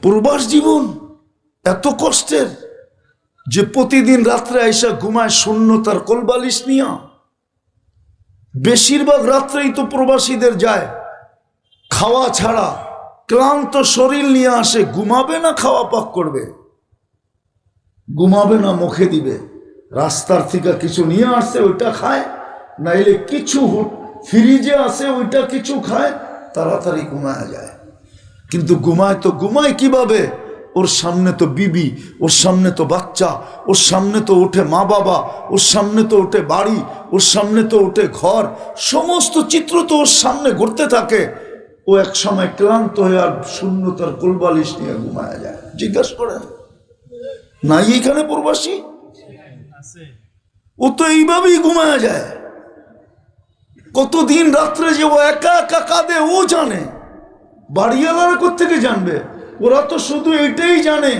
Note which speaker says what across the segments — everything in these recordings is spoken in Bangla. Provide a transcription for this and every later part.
Speaker 1: প্রবাস জীবন এত কষ্টের যে প্রতিদিন রাত্রে আইসা ঘুমায় শূন্যতার কোলবালিশ নিয়া। বেশিরভাগ রাত্রেই তো প্রবাসীদের যায় খাওয়া ছাড়া, ক্লান্ত শরীর নিয়ে আসে। ঘুমাবে না খাওয়া পাক করবে, ঘুমাবে না মুখে দিবে। রাস্তার থেকে কিছু নিয়ে আসছে ওইটা খায়, নাইলে কিছু ফ্রিজে আছে ওইটা কিছু খায়, তাড়াতাড়ি ঘুমায় যায়। কিন্তু ঘুমায় তো ঘুমায় কিভাবে? ওর সামনে তো বিবি, ওর সামনে তো বাচ্চা, ওর সামনে তো ওঠে মা বাবা, ওর সামনে তো ওঠে বাড়ি, ওর সামনে তো ওঠে ঘর, সমস্ত চিত্র তো ওর সামনে ঘুরতে থাকে। ও এক সময় ক্লান্ত হয়ে আর শূন্যতার কোলবালিশ নিয়ে ঘুমায় যায়। জিজ্ঞাসা করেন নাই এখানে প্রবাসী? ও তো এইভাবেই ঘুমায় যায়। কতদিন রাত্রে যে ও একা একা কাঁদে ও জানে, বাড়িওয়ালারা কোত্থেকে জানবে? ওরা তো শুধু এইটাই জানে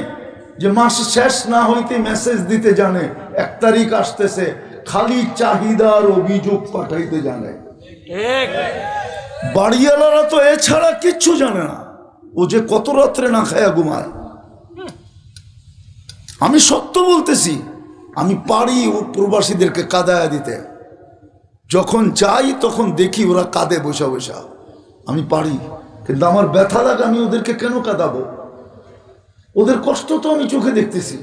Speaker 1: যে মাস শেষ না হইতে মেসেজ দিতে জানে 1 তারিখ আসতেছে, খালি চাহিদার অভিযোগ পাঠাইতে জানে। বাড়িওয়ালারা তো এছাড়া কিচ্ছু জানে না। ও যে কত রাত্রে না খায়া ঘুমায়। আমি সত্য বলতেছি, আমি পারি ও প্রবাসীদেরকে কাঁদায়া দিতে। যখন যাই তখন দেখি ওরা কাঁদে বসা বসা, আমি পারি। কিন্তু আমার ব্যথা লাগে, আমি ওদেরকে কেন কাঁদাবো? ওদের কষ্ট তো আমি চোখে দেখতেছি।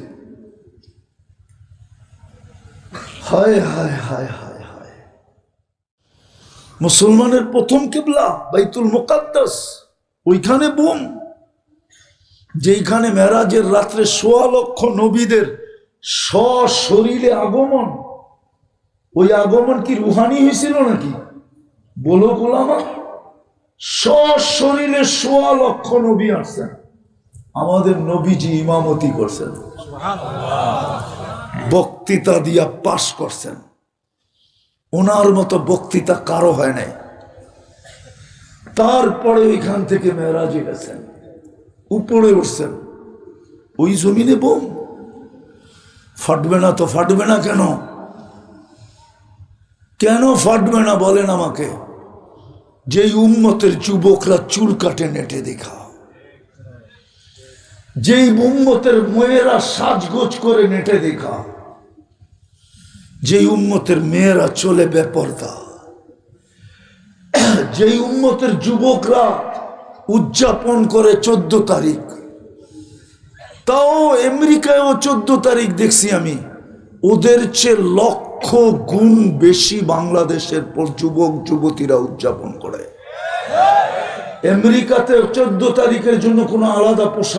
Speaker 1: হায় হায় হায় হায় হায়। মুসলমানের প্রথম কিবলা বাইতুল মুকাদ্দাস, ওইখানে বোম। যেইখানে মেরাজের রাত্রে ১৬ লক্ষ নবীদের সশরীরে আগমন। ওই আগমন কি রুহানি হয়েছিল নাকি? বলো গোলামা, সশরীরে ১৬ লক্ষ নবী আসছেন। আমাদের নবীজি ইমামতি করছেন, বক্তৃতা দিয়া পাশ করছেন। ওনার মতো বক্তৃতা কারো হয় নাই। তারপরে ওইখান থেকে মেরাজে গেছেন, উপরে উঠছেন। ওই জমিনে বোম ফাটবে না তো ফাটবে না কেন? কেন ফাটবে না বলেন আমাকে? যেই উম্মতের যুবকরা চুল কাটে নেটে দেখা, যেই উম্মতের মেয়েরা সাজগোজ করে নেটে দেখা, যেই উম্মতের মেয়েরা চলে বেপরদা, যেই উম্মতের যুবকরা উদযাপন করে 14 তারিখ, তাও আমেরিকায়ও 14 তারিখ দেখছি আমি। ওদের চেয়ে লক্ষ গুণ বেশি বাংলাদেশের যুবক যুবতীরা উদযাপন করে। আমেরিকাতে 14 তারিখের জন্য কোনো আলাদা পোশাক